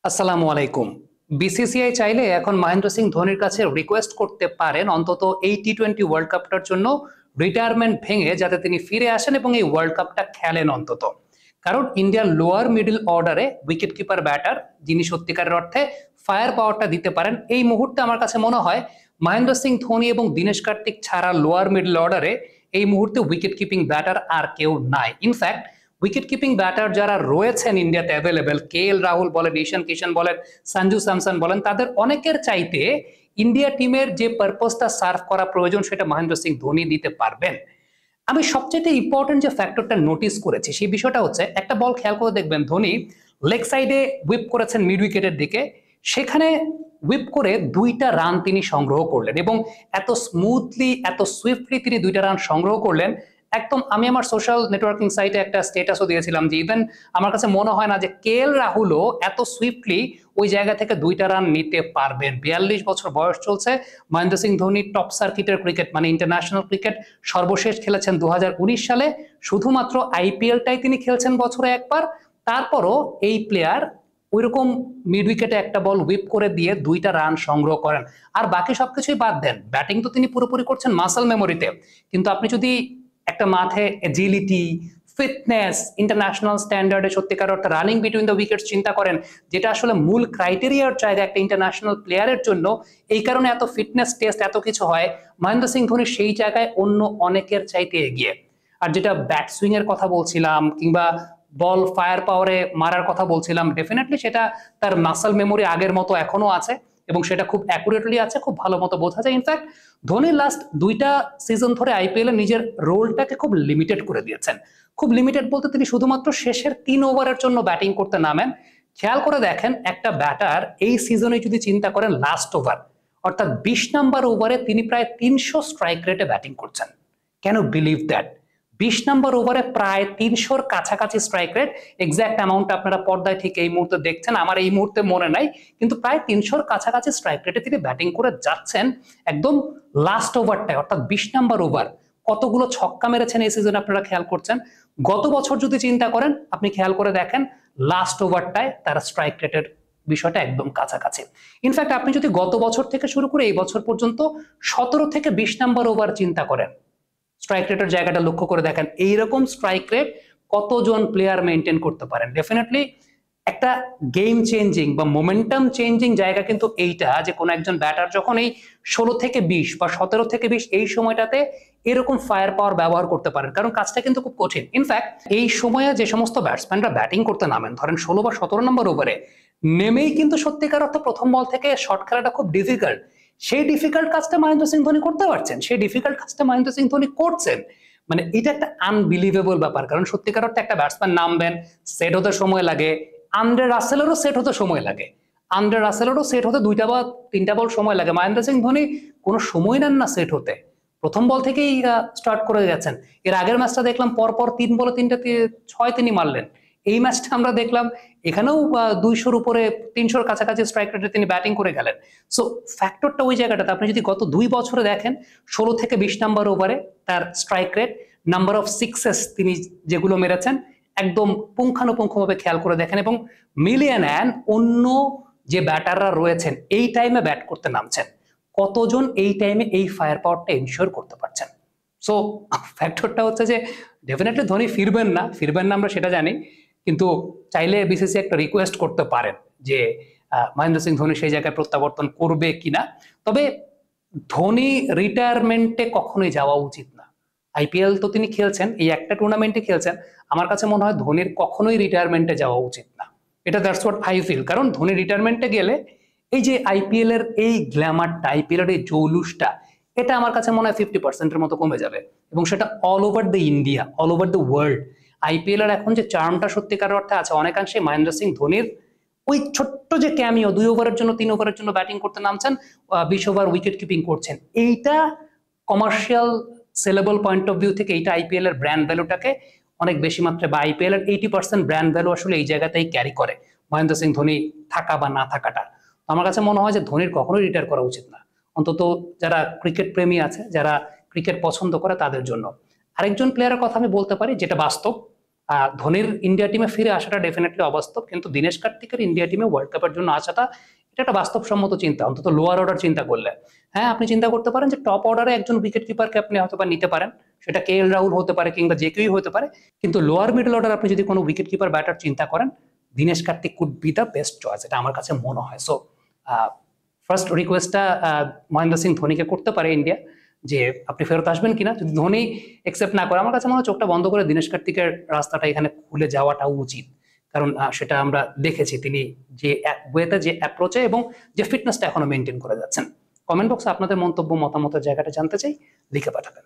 আসসালামু আলাইকুম। বিসিসিআই চাইলে এখন মহেন্দ্র সিং ধোনির কাছে রিকোয়েস্ট করতে পারেন অন্তত এই টি-20 ওয়ার্ল্ড কাপটার জন্য রিটায়ারমেন্ট ভেঙে যাতে তিনি ফিরে আসেন এবং এই ওয়ার্ল্ড কাপটা খেলেন অন্তত। কারণ ইন্ডিয়ার লোয়ার মিডল অর্ডারে উইকেট কিপার ব্যাটার যিনি সত্যিকারের অর্থে ফায়ার পাওয়ারটা দিতে পারেন, এই মুহূর্তে আমার কাছে মনে হয় মহেন্দ্র সিং ধোনি এবং দীনেশ কার্তিক ছাড়া লোয়ার মিডল অর্ডারে এই মুহূর্তে উইকেট কিপিং ব্যাটার আর কেউ নাই। ইনফ্যাক্ট উইকেট কিপিং ব্যাটার যারা রয়েছেন ইন্ডিয়াতে অ্যাভেলেবেল, কে এল রাহুল বলেন, ঈশান কিশন বলেন, সঞ্জু স্যামসন বলেন, তাদের অনেকের চাইতে ইন্ডিয়া টিমের যে পারপাসটা সার্ভ করা প্রয়োজন সেটা মহেন্দ্র সিং ধোনি দিতে পারবেন। আমি সবচেয়ে ইম্পর্টেন্ট যে ফ্যাক্টরটা নোটিস করেছি সেই বিষয়টা হচ্ছে, একটা বল খেয়াল করে দেখবেন ধোনি লেগ সাইডে হুইপ করেছেন মিড উইকেটের দিকে, সেখানে হুইপ করে 2টা রান তিনি সংগ্রহ করলেন এবং এত স্মুথলি এত সুইফটলি তিনি 2টা রান সংগ্রহ করলেন। একদম আমি আমার সোশ্যাল নেটওয়ার্কিং সাইটে একটা স্ট্যাটাসও দিয়েছিলাম যে ইভেন আমার কাছে মনে হয় না যে কে এল রাহুলও এত সুইফটলি ওই জায়গা থেকে 2টা রান নিতে পারবেন। 42 বছর বয়স চলছে। মহেন্দ্র সিং ধোনি টপ সার্কিটের ক্রিকেট মানে ইন্টারন্যাশনাল ক্রিকেট সর্বশেষ খেলেছেন 2019 সালে। শুধুমাত্র আইপিএলটাই তিনি খেলছেন বছরে একবার। তারপরও এই প্লেয়ার ওইরকম মিড উইকেটে একটা বল হুইপ করে দিয়ে 2টা রান সংগ্রহ করেন। আর বাকি সবকিছুই বাদ দেন, ব্যাটিং তো তিনি পুরোপুরি করছেন মাসল মেমোরিতে, কিন্তু আপনি যদি একটা মাঠে এজিলিটি, ফিটনেস, ইন্টারন্যাশনাল স্ট্যান্ডার্ডে সত্যিকার অর্থে রানিং বিটুইন দ্য উইকেটস চিন্তা করেন, যেটা আসলে মূল ক্রাইটেরিয়ার জায়গা একটা ইন্টারন্যাশনাল প্লেয়ারের জন্য, এই কারণে এত ফিটনেস টেস্ট এত কিছু হয়, মহেন্দ্র সিং ধোনি সেই জায়গায় অন্য অনেকের চাইতে এগিয়ে। আর যেটা ব্যাট সুইং এর কথা বলছিলাম কিংবা বল ফায়ার পাওয়ারে মারার কথা বলছিলাম, ডেফিনেটলি সেটা তার মাসল মেমোরি আগের মতো এখনো আছে এবং সেটা খুব অ্যাকুরেটলি আছে, খুব ভালো মতো বোঝা যায়। ইনফ্যাক্ট ধোনি লাস্ট 2টা সিজন ধরে আইপিএল এ নিজের রোলটাকে খুব লিমিটেড করে দিয়েছেন। খুব লিমিটেড বলতে তিনি শুধুমাত্র শেষের 3 ওভারের জন্য ব্যাটিং করতে নামেন। খেয়াল করে দেখেন একটা ব্যাটার এই সিজনে যদি চিন্তা করেন লাস্ট ওভার অর্থাৎ 20 নাম্বার ওভারে তিনি প্রায় 300 স্ট্রাইক রেটে ব্যাটিং করছেন। Can you believe that? 20 number ওভারে প্রায় 300-র কাছাকাছি স্ট্রাইক রেট। এক্সাক্ট অ্যামাউন্ট আপনারা পর্দায় ঠিক এই মুহূর্তে দেখছেন, আমার এই মুহূর্তে মনে নাই, কিন্তু প্রায় 300-র কাছাকাছি স্ট্রাইক রেটে তিনি ব্যাটিং করে যাচ্ছেন একদম লাস্ট ওভারটায় অর্থাৎ 20 নাম্বার ওভার। কতগুলো ছক্কা মেরেছেন এই সিজনে আপনারা খেয়াল করছেন। গত বছর যদি চিন্তা করেন আপনি খেয়াল করে দেখেন লাস্ট ওভারটায় তার স্ট্রাইক রেটের বিষয়টা একদম কাছাকাছি। ইনফ্যাক্ট আপনি যদি গত বছর থেকে শুরু করে এই বছর পর্যন্ত 17 থেকে 20 নাম্বার ওভার চিন্তা করেন, স্ট্রাইক রেটের জায়গাটা লক্ষ্য করে দেখেন, এইরকম স্ট্রাইক রেট কতজন প্লেয়ার মেনটেন করতে পারেন। ডেফিনেটলি একটা গেম চেঞ্জিং বা মোমেন্টাম চেঞ্জিং জায়গা কিন্তু এইটা, যে কোনো একজন ব্যাটার যখন এই 16 থেকে 20 বা 17 থেকে 20 এই সময়টাতে এরকম ফায়ার পাওয়ার ব্যবহার করতে পারেন, কারণ কাজটা কিন্তু খুব কঠিন। ইনফ্যাক্ট এই সময়ে যে সমস্ত ব্যাটসম্যানরা ব্যাটিং করতে নামেন ধরেন 16 বা 17 নম্বর ওভারে, নেমেই কিন্তু সত্যিকার অর্থে প্রথম বল থেকে শট খেলাটা খুব ডিফিকাল্ট। সেই ডিফিকাল্ট কাজটা মহেন্দ্র সিং ধোনি করতে পারছেন, সেই ডিফিকাল্ট কাজটা মহেন্দ্র সিং ধোনি করছেন। মানে এটা একটা আনবিলিভেবল ব্যাপার, কারণ সত্যিকার অর্থে একটা ব্যাটসম্যান নামবেন, সেট হতে সময় লাগে, আন্দ্রে রাসেলেরও সেট হতে সময় লাগে, আন্দ্রে রাসেলেরও সেট হতে 2টা বা 3টা বল সময় লাগে। মহেন্দ্র সিং ধোনি কোনো সময় নেন না সেট হতে, প্রথম বল থেকেই স্টার্ট করে গেছেন। এর আগের ম্যাচটা দেখলাম পরপর 3 বলে 3টা 6 তিনি মারলেন। এই ম্যাচটা আমরা দেখলাম এখানেও 200-র উপরে 300-র কাছাকাছি স্ট্রাইক রেটে তিনি ব্যাটিং করে গেলেন। সো ফ্যাক্টরটা ওই জায়গাটাতে আপনি যদি গত 2 বছরে দেখেন 16 থেকে 20 নাম্বার ওভারে তার strike rate, number of sixes তিনি যেগুলো মেরেছেন একদম পুঙ্খানুপুঙ্খভাবে খেয়াল করে দেখেন এবং মিলিয়ে নেন অন্য যে ব্যাটাররা রয়েছেন এই টাইমে ব্যাট করতে নামছেন, কতজন এই টাইমে এই ফায়ার পাওয়ারটা এনশিওর করতে পারছেন। সো ফ্যাক্টরটা হচ্ছে যে ডেফিনেটলি ধোনি ফিরবেন না, ফিরবেন না আমরা সেটা জানি, কিন্তু চাইলে বিসিসি একটা রিকোয়েস্ট করতে পারেন যে মহেন্দ্র সিং ধোনি সেই জায়গায় প্রত্যাবর্তন করবে কিনা। তবে ধোনি রিটায়ারমেন্টে কখনোই যাওয়া উচিত না। আইপিএল তো তিনি খেলছেন, এই একটা টুর্নামেন্টে খেলছেন, আমার কাছে মনে হয় ধোনির কখনোই রিটায়ারমেন্টে যাওয়া উচিত না। এটা দ্যাটস হোয়াট আই ফিল। কারণ ধোনি রিটায়ারমেন্টে গেলে এই যে আইপিএল এর এই গ্ল্যামারটা, আইপিএল এর এই জৌলুসটা, এটা আমার কাছে মনে হয় 50%-এর মতো কমে যাবে এবং সেটা all over the India, all over the world. IPL এর এখন যে চার্মটা সত্যিকার অর্থে আছে অনেকাংশে মহেন্দ্র সিং ধোনির ওই ছোট্ট যে ক্যামিও, 2 ওভারের জন্য 3 ওভারের জন্য ব্যাটিং করতে নামছেন, 20 ওভার উইকেট কিপিং করছেন, এইটা commercial sellable point of view থেকে এইটা আইপিএল এর ব্র্যান্ড ভ্যালুটাকে অনেক বেশি মাত্রায়, বা আইপিএল এর 80% ব্র্যান্ড ভ্যালু আসলে এই জায়গাতেই ক্যারি করে মহেন্দ্র সিং ধোনি থাকা বা না থাকাটা। তো আমার কাছে মনে হয় যে ধোনির কখনোই রিটায়ার করা উচিত না, অন্তত যারা ক্রিকেট প্রেমী আছে, যারা ক্রিকেট পছন্দ করে তাদের জন্য। আরেকজন প্লেয়ারের কথা আমি বলতে পারি যেটা বাস্তব, ধোনির ইন্ডিয়া টিমে ফিরে আসাটা ডেফিনেটলি অবাস্তব, কিন্তু দীনেশ কার্তিকের ইন্ডিয়া টিমে ওয়ার্ল্ড কাপের জন্য আসাটা এটা একটা বাস্তবসম্মত চিন্তা, অন্তত লোয়ার অর্ডার চিন্তা করলে। হ্যাঁ, আপনি চিন্তা করতে পারেন যে টপ অর্ডারে একজন উইকেট কিপারকে আপনি হয়তো বা নিতে পারেন, সেটা KL রাহুল হতে পারে কিংবা যে কেউই হতে পারে, কিন্তু লোয়ার মিডল অর্ডার আপনি যদি কোনো উইকেট কিপার ব্যাটার চিন্তা করেন, Dinesh Kartik could be the best choice, এটা আমার কাছে মনে হয়। সো ফার্স্ট রিকোয়েস্টটা মহেন্দ্র সিং ধোনিকে করতে পারে ইন্ডিয়া, যে আপনি ফেরত আসবেন কিনা। যদি ধোনি একসেপ্ট না করে, আমার কাছে মনে হয় চোখটা বন্ধ করে দীনেশ কার্তিকের রাস্তাটা এখানে খুলে যাওয়াটাও উচিত, কারণ সেটা আমরা দেখেছি তিনি যে ওয়েতে, যে অ্যাপ্রোচে এবং যে ফিটনেসটা এখনো মেনটেন করে যাচ্ছেন। কমেন্ট বক্সে আপনাদের মন্তব্য মতামতের জায়গাটা জানতে চাই, লিখে পাঠাবেন।